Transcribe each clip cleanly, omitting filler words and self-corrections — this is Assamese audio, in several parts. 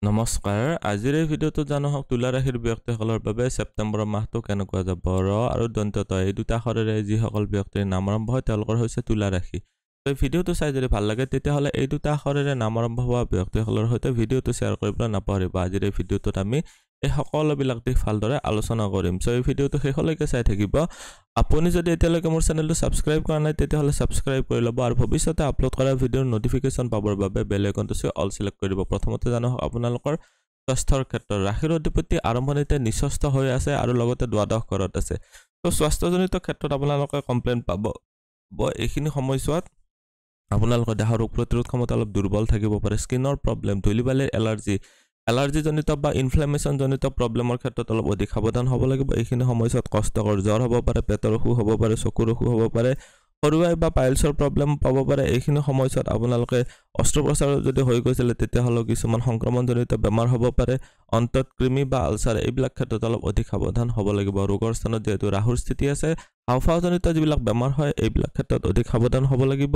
নমস্কাৰ আজিৰ এই ভিডিঅ'টো জানো হওক তুলা ৰাশিৰ ব্যক্তিসকলৰ বাবে ছেপ্টেম্বৰ মাহটো কেনেকুৱা যাব ৰ আৰু দন্তত এই দুটা আখৰেৰে যিসকল ব্যক্তিৰ নাম আৰম্ভ হয় তেওঁলোকৰ হৈছে তুলা ৰাশি এই ভিডিঅ'টো চাই যদি ভাল লাগে তেতিয়াহ'লে এই দুটা আখৰেৰে নাম আৰম্ভ হোৱা ব্যক্তিসকলৰ সৈতে ভিডিঅ'টো শ্বেয়াৰ কৰিবলৈ নাপাহৰিব আজিৰ এই ভিডিঅ'টোত আমি এই সকলোবিলাক দিশ ভালদৰে আলোচনা কৰিম সো এই ভিডিঅ'টো শেষলৈকে চাই থাকিব আপুনি যদি এতিয়ালৈকে মোৰ চেনেলটো সাবস্ক্ৰাইব কৰা নাই তেতিয়াহ'লে সাবস্ক্ৰাইব কৰি ল'ব আৰু ভৱিষ্যতে আপলোড কৰা ভিডিঅ'ৰ নটিফিকেশ্যন পাবৰ বাবে বেল আইকনটো অল সিলেক্ট কৰি দিব প্ৰথমতে জানো আপোনালোকৰ স্বাস্থ্যৰ ক্ষেত্ৰত ৰাশিৰ অধিপতি আৰম্ভণিতে নিঃস্বস্থ হৈ আছে আৰু লগতে দ্বাদশ ঘৰত আছে তো স্বাস্থ্যজনিত ক্ষেত্ৰত আপোনালোকে কমপ্লেইন পাব এইখিনি সময়ছোৱাত আপোনালোকৰ দেহৰ ৰোগ প্ৰতিৰোধ ক্ষমতা অলপ দুৰ্বল থাকিব পাৰে স্কিনৰ প্ৰব্লেম ধূলিবালিৰ এলাৰ্জি জনিত বা ইনফ্লেমেশন জনিত প্ৰব্লেমৰ ক্ষেত্ৰত অলপ অধিক সাৱধান হ'ব লাগিব এইখিনি সময়ছোৱাত কষ্টকৰ জ্বৰ হ'ব পাৰে পেটৰ অসুখ হ'ব পাৰে চকুৰ অসুখ হ'ব পাৰে সৰুৱাই বা পাইলছৰ প্ৰব্লেম পাব পাৰে এইখিনি সময়ছোৱাত আপোনালোকে অস্ত্ৰোপচাৰ যদি হৈ গৈছিল তেতিয়াহ'লে কিছুমান সংক্ৰমণজনিত বেমাৰ হ'ব পাৰে অন্তত কৃমি বা আলচাৰ এইবিলাক ক্ষেত্ৰত অলপ অধিক সাৱধান হ'ব লাগিব ৰোগৰ স্থানত যেহেতু ৰাহুৰ স্থিতি আছে হাওফাওজনিত যিবিলাক বেমাৰ হয় এইবিলাক ক্ষেত্ৰত অধিক সাৱধান হ'ব লাগিব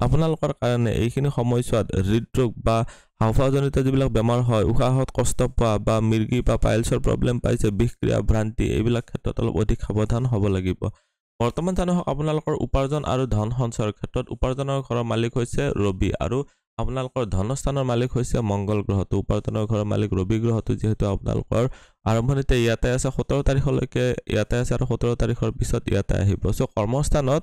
আপোনালোকৰ কাৰণে এইখিনি সময়ছোৱাত হৃদৰোগ বা হাওফাওজনিত যিবিলাক বেমাৰ হয় উশাহত কষ্ট পোৱা বা মিৰ্গী বা পাইলছৰ প্ৰব্লেম পাইছে বিষক্ৰিয়া ভ্ৰান্তি এইবিলাক ক্ষেত্ৰত অলপ অধিক সাৱধান হ'ব লাগিব বৰ্তমান জানো আপোনালোকৰ উপাৰ্জন আৰু ধন সঞ্চয়ৰ ক্ষেত্ৰত উপাৰ্জনৰ ঘৰৰ মালিক হৈছে ৰবি আৰু আপোনালোকৰ ধনস্থানৰ মালিক হৈছে মংগল গ্ৰহটো উপাৰ্জনৰ ঘৰৰ মালিক ৰবি গ্ৰহটো যেহেতু আপোনালোকৰ আৰম্ভণিতে ইয়াতে আছে 17 তাৰিখলৈকে ইয়াতে আছে আৰু 17 তাৰিখৰ পিছত ইয়াতে আহিব সো কৰ্মস্থানত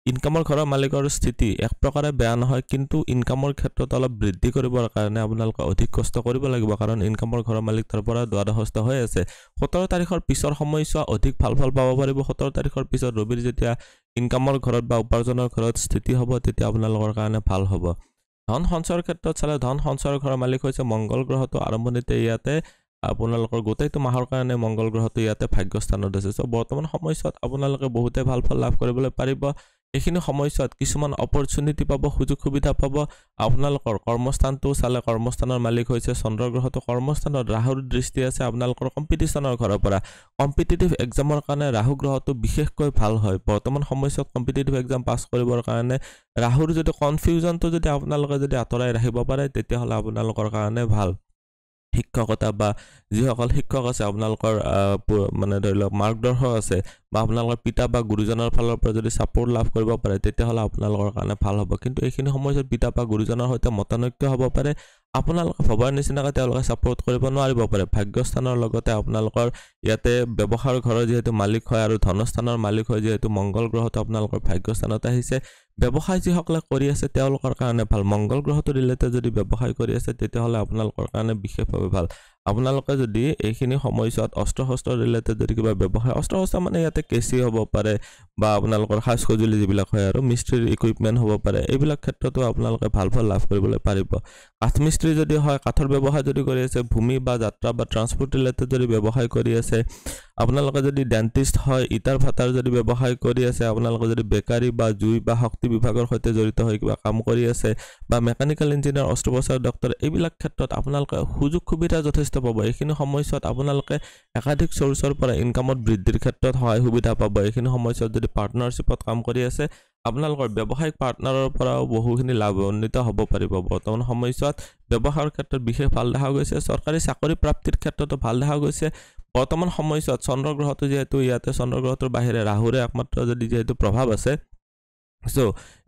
ইনকামৰ ঘৰৰ মালিকৰ স্থিতি এক প্ৰকাৰে বেয়া নহয় কিন্তু ইনকামৰ ক্ষেত্ৰত অলপ বৃদ্ধি কৰিবৰ কাৰণে আপোনালোকে অধিক কষ্ট কৰিব লাগিব কাৰণ ইনকামৰ ঘৰৰ মালিক তাৰ পৰা দ্বাদশস্থ হৈ আছে 17 তাৰিখৰ পিছৰ সময়ছোৱা অধিক ভাল পাব পাৰিব 17 তাৰিখৰ পিছত ৰবিৰ যেতিয়া ইনকামৰ ঘৰত বা উপাৰ্জনৰ ঘৰত স্থিতি হ'ব তেতিয়া আপোনালোকৰ কাৰণে ভাল হ'ব ধন সঞ্চয়ৰ ক্ষেত্ৰত চালে ধন সঞ্চয়ৰ ঘৰৰ মালিক হৈছে মংগল গ্ৰহটো আৰম্ভণিতে ইয়াতে আপোনালোকৰ গোটেইটো মাহৰ কাৰণে মংগল গ্ৰহটো ইয়াতে ভাগ্যস্থানত আছে সো বৰ্তমান সময়ছোৱাত আপোনালোকে বহুতে ভাল ফল লাভ কৰিবলৈ পাৰিব এইখিনি সময়ছোৱাত কিছুমান অপৰচুনিটি পাব সুযোগ সুবিধা পাব আপোনালোকৰ কৰ্মস্থানটো চালে কৰ্মস্থানৰ মালিক হৈছে চন্দ্ৰ গ্ৰহটো কৰ্মস্থানত ৰাহুৰ দৃষ্টি আছে আপোনালোকৰ কম্পিটিশনৰ ঘৰৰ পৰা কম্পিটিটিভ এক্সামৰ কাৰণে ৰাহু গ্ৰহটো বিশেষকৈ ভাল হয় বৰ্তমান সময়ছোৱাত কম্পিটিটিভ এক্সাম পাছ কৰিবৰ কাৰণে ৰাহুৰ যদি কনফিউজনটো যদি আপোনালোকে যদি আঁতৰাই ৰাখিব পাৰে তেতিয়াহ'লে আপোনালোকৰ কাৰণে ভাল শিক্ষকতা বা যিসকল শিক্ষক আছে আপোনালোকৰ মানে ধৰি লওক মাৰ্গদৰ্শক আছে বা আপোনালোকৰ পিতা বা গুৰুজনৰ ফালৰ পৰা যদি সাপোৰ্ট লাভ কৰিব পাৰে তেতিয়াহ'লে আপোনালোকৰ কাৰণে ভাল হ'ব কিন্তু এইখিনি সময়ত পিতা বা গুৰুজনৰ সৈতে মতানৈক্য হ'ব পাৰে আপোনালোকে ভবাৰ নিচিনাকৈ তেওঁলোকে সাপোৰ্ট কৰিব নোৱাৰিব পাৰে ভাগ্যস্থানৰ লগতে আপোনালোকৰ ইয়াতে ব্যৱসায়ৰ ঘৰৰ যেহেতু মালিক হয় আৰু ধনস্থানৰ মালিক হয় যেহেতু মংগল গ্ৰহটো আপোনালোকৰ ভাগ্যস্থানত আহিছে ব্যৱসায় যিসকলে কৰি আছে তেওঁলোকৰ কাৰণে ভাল মংগল গ্ৰহটো ৰিলেটেড যদি ব্যৱসায় কৰি আছে তেতিয়াহ'লে আপোনালোকৰ কাৰণে বিশেষভাৱে ভাল আপোনালোকে যদি এইখিনি সময়ছোৱাত অস্ত্ৰ ৰিলেটেড যদি কিবা ব্যৱসায় অস্ত্ৰ মানে ইয়াতে কেচি হ'ব পাৰে বা আপোনালোকৰ খাস সঁজুলি যিবিলাক হয় আৰু মিস্ত্ৰীৰ ইকুইপমেন্ট হ'ব পাৰে এইবিলাক ক্ষেত্ৰতো আপোনালোকে ভাল লাভ কৰিবলৈ পাৰিব কাঠ মিস্ত্ৰী যদি হয় কাঠৰ ব্যৱসায় যদি কৰি আছে ভূমি বা যাত্ৰা বা ট্ৰান্সপোৰ্ট ৰিলেটেড যদি ব্যৱসায় কৰি আছে আপোনালোকে যদি ডেন্টিষ্ট হয় ইটাৰ ভাটাৰ যদি ব্যৱসায় কৰি আছে আপোনালোকে যদি বেকাৰী বা জুই বা শক্তি বিভাগৰ সৈতে জড়িত হৈ কিবা কাম কৰি আছে বা মেকানিক্যাল ইঞ্জিনিয়াৰ অস্ত্ৰোপচাৰ ডক্টৰ এইবিলাক ক্ষেত্ৰত আপোনালোকে সুযোগ সুবিধা যথেষ্ট পাব এইখিনি সময়ছোৱাত আপোনালোকে একাধিক সোৰ্সৰ পৰা ইনকামত বৃদ্ধিৰ ক্ষেত্ৰত সহায় সুবিধা পাব এইখিনি সময়ছোৱাত যদি পাৰ্টনাৰশ্বিপত কাম কৰি আছে আপোনালোকৰ ব্যৱসায়িক পাৰ্টনাৰৰ পৰাও বহুখিনি লাভান্বিত হ'ব পাৰিব বৰ্তমান সময়ছোৱাত ব্যৱসায়ৰ ক্ষেত্ৰত বিশেষ ভাল দেখা গৈছে চৰকাৰী চাকৰি প্ৰাপ্তিৰ ক্ষেত্ৰতো ভাল দেখা গৈছে বৰ্তমান সময়ছোৱাত চন্দ্ৰ গ্ৰহটো যেহেতু ইয়াতে চন্দ্ৰ গ্ৰহটোৰ বাহিৰে ৰাহুৰে একমাত্ৰ যদি যেহেতু প্ৰভাৱ আছে সো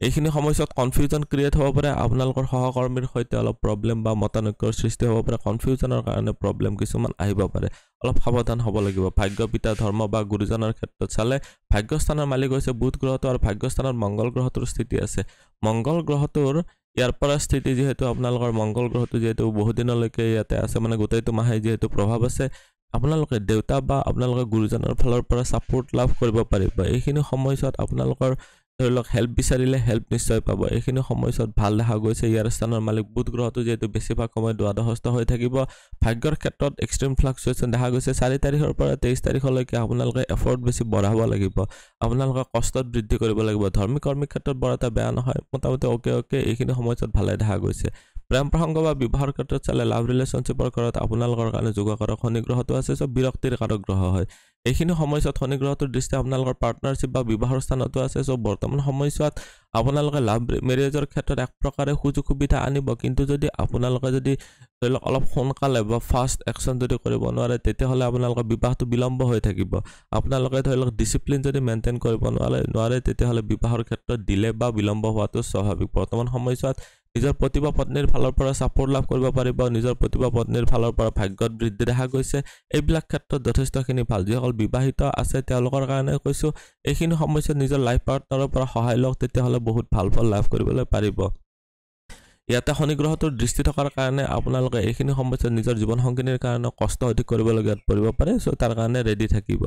এইখিনি সময়ছোৱাত কনফিউজন ক্ৰিয়েট হ'ব পাৰে আপোনালোকৰ সহকৰ্মীৰ সৈতে অলপ প্ৰব্লেম বা মতানৈক্যৰ সৃষ্টি হ'ব পাৰে কনফিউজনৰ কাৰণে প্ৰব্লেম কিছুমান আহিব পাৰে অলপ সাৱধান হ'ব লাগিব ভাগ্য পিতা ধৰ্ম বা গুৰুজনৰ ক্ষেত্ৰত চালে ভাগ্যস্থানৰ মালিক হৈছে বুধ গ্ৰহটো আৰু ভাগ্যস্থানত মংগল গ্ৰহটোৰ স্থিতি আছে মংগল গ্ৰহটোৰ ইয়াৰ পৰা স্থিতি যেহেতু আপোনালোকৰ মংগল গ্ৰহটো যেহেতু বহু দিনলৈকে ইয়াতে আছে মানে গোটেইটো মাহে যেহেতু প্ৰভাৱ আছে আপোনালোকে দেউতা বা আপোনালোকৰ গুৰুজনৰ ফালৰ পৰা সাপোৰ্ট লাভ কৰিব পাৰিব এইখিনি সময়ছোৱাত আপোনালোকৰ ধৰি লওক হেল্প বিচাৰিলে হেল্প নিশ্চয় পাব এইখিনি সময়ছোৱাত ভাল দেখা গৈছে ইয়াৰ স্থানৰ মালিক বুধ গ্ৰহটো যেহেতু বেছিভাগ সময় দ্বাদশস্থ হৈ থাকিব ভাগ্যৰ ক্ষেত্ৰত এক্সট্ৰিম ফ্লাকচুৱেশ্যন দেখা গৈছে 4 তাৰিখৰ পৰা 23 তাৰিখলৈকে আপোনালোকে এফৰ্ট বেছি বঢ়াব লাগিব আপোনালোকে কষ্টত বৃদ্ধি কৰিব লাগিব ধৰ্মিক কৰ্মীৰ ক্ষেত্ৰত বৰ এটা বেয়া নহয় মোটামুটি ওকে এইখিনি সময়ছোৱাত ভালে দেখা গৈছে প্ৰেম প্ৰসংগ বা বিবাহৰ ক্ষেত্ৰত চালে লাভ ৰিলেশ্যনশ্বিপৰ ঘৰত আপোনালোকৰ কাৰণে যোগাকাৰক শনি গ্ৰহটো আছে চ' বিৰক্তিৰ কাৰক গ্ৰহ হয় এইখিনি সময়ছোৱাত শনি গ্ৰহটোৰ দৃষ্টি আপোনালোকৰ পাৰ্টনাৰশ্বিপ বা বিবাহৰ স্থানতো আছে চ' বৰ্তমান সময়ছোৱাত আপোনালোকে লাভ মেৰেজৰ ক্ষেত্ৰত এক প্ৰকাৰে সুযোগ সুবিধা আনিব কিন্তু যদি আপোনালোকে যদি ধৰি লওক অলপ সোনকালে বা ফাষ্ট একশ্যন যদি কৰিব নোৱাৰে তেতিয়াহ'লে আপোনালোকৰ বিবাহটো বিলম্ব হৈ থাকিব আপোনালোকে ধৰি লওক ডিচিপ্লিন যদি মেইনটেইন কৰিব নোৱাৰে তেতিয়াহ'লে বিবাহৰ ক্ষেত্ৰত ডিলে বা বিলম্ব হোৱাটো স্বাভাৱিক বৰ্তমান সময়ছোৱাত নিজৰ প্ৰতিভা পত্নীৰ ফালৰ পৰা ছাপোৰ্ট লাভ কৰিব পাৰিব নিজৰ প্ৰতিভা পত্নীৰ ফালৰ পৰা ভাগ্যত বৃদ্ধি দেখা গৈছে এইবিলাক ক্ষেত্ৰত যথেষ্টখিনি ভাল যিসকল বিবাহিত আছে তেওঁলোকৰ কাৰণে কৈছোঁ এইখিনি সময়ছোৱাত নিজৰ লাইফ পাৰ্টনাৰৰ পৰা সহায় লওক তেতিয়াহ'লে বহুত ভাল ফল লাভ কৰিবলৈ পাৰিব ইয়াতে শনি গ্ৰহটোৰ দৃষ্টি থকাৰ কাৰণে আপোনালোকে এইখিনি সময়ছোৱাত নিজৰ জীৱন সংগিনীৰ কাৰণে কষ্ট অধিক কৰিবলগীয়াত পৰিব পাৰে চ' তাৰ কাৰণে ৰেডি থাকিব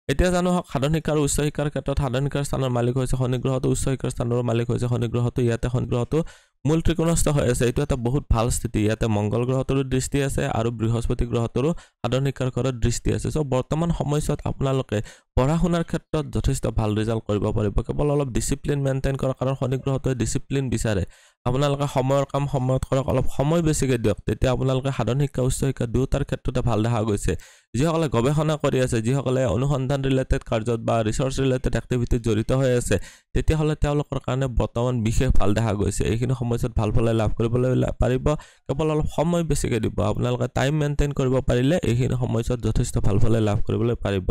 এতিয়া জানো হওক সাধাৰণ শিক্ষা আৰু উচ্চ শিক্ষাৰ ক্ষেত্ৰত সাধাৰণ শিক্ষাৰ স্থানৰ মালিক হৈছে শনি গ্ৰহটো উচ্চ শিক্ষাৰ স্থানৰ মালিক হৈছে শনি গ্ৰহটো ইয়াতে শনি গ্ৰহটো মূল ত্ৰিকোণস্থ হৈ আছে এইটো এটা বহুত ভাল স্থিতি ইয়াতে মংগল গ্ৰহটোৰো দৃষ্টি আছে আৰু বৃহস্পতি গ্ৰহটোৰো সাধাৰণ শিক্ষাৰ ঘৰত দৃষ্টি আছে চ' বৰ্তমান সময়ছোৱাত আপোনালোকে পঢ়া শুনাৰ ক্ষেত্ৰত যথেষ্ট ভাল ৰিজাল্ট কৰিব পাৰিব কেৱল অলপ ডিচিপ্লিন মেইনটেইন কৰক কাৰণ শনি গ্ৰহটোৱে ডিচিপ্লিন বিচাৰে আপোনালোকে সময়ৰ কাম সময়ত কৰক অলপ সময় বেছিকৈ দিয়ক তেতিয়া আপোনালোকে সাধাৰণ শিক্ষা উচ্চ শিক্ষা দুয়োটাৰ ক্ষেত্ৰতে ভাল দেখা গৈছে যিসকলে গৱেষণা কৰি আছে যিসকলে অনুসন্ধান ৰিলেটেড কাৰ্যত বা ৰিচাৰ্চ ৰিলেটেড এক্টিভিটিত জড়িত হৈ আছে তেতিয়াহ'লে তেওঁলোকৰ কাৰণে বৰ্তমান বিশেষ ভাল দেখা গৈছে এইখিনি সময়ছোৱাত ভাল ফল লাভ কৰিবলৈ পাৰিব কেৱল অলপ সময় বেছিকৈ দিব আপোনালোকে টাইম মেইনটেইন কৰিব পাৰিলে এইখিনি সময়ছোৱাত যথেষ্ট ভাল ফল লাভ কৰিবলৈ পাৰিব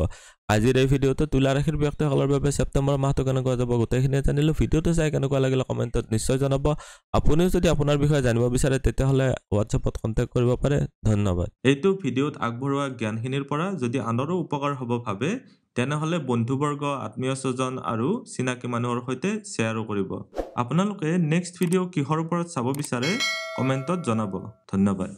আজিৰ এই ভিডিঅ'টো তুলা ৰাশিৰ ব্যক্তিসকলৰ বাবে ছেপ্টেম্বৰ মাহটো কেনেকুৱা যাব গোটেইখিনি জানিলোঁ ভিডিঅ'টো চাই কেনেকুৱা লাগিলে কমেণ্টত নিশ্চয় জনাব আপুনিও যদি আপোনাৰ বিষয়ে জানিব বিচাৰে তেতিয়াহ'লে হোৱাটছএপত কণ্টেক্ট কৰিব পাৰে ধন্যবাদ এইটো ভিডিঅ'ত আগবঢ়োৱা জ্ঞানখিনিৰ পৰা যদি আনৰো উপকাৰ হ'ব ভাবে তেনেহ'লে বন্ধুবৰ্গ আত্মীয় স্বজন আৰু চিনাকি মানুহৰ সৈতে শ্বেয়াৰো কৰিব আপোনালোকে নেক্সট ভিডিঅ' কিহৰ ওপৰত চাব বিচাৰে কমেণ্টত জনাব ধন্যবাদ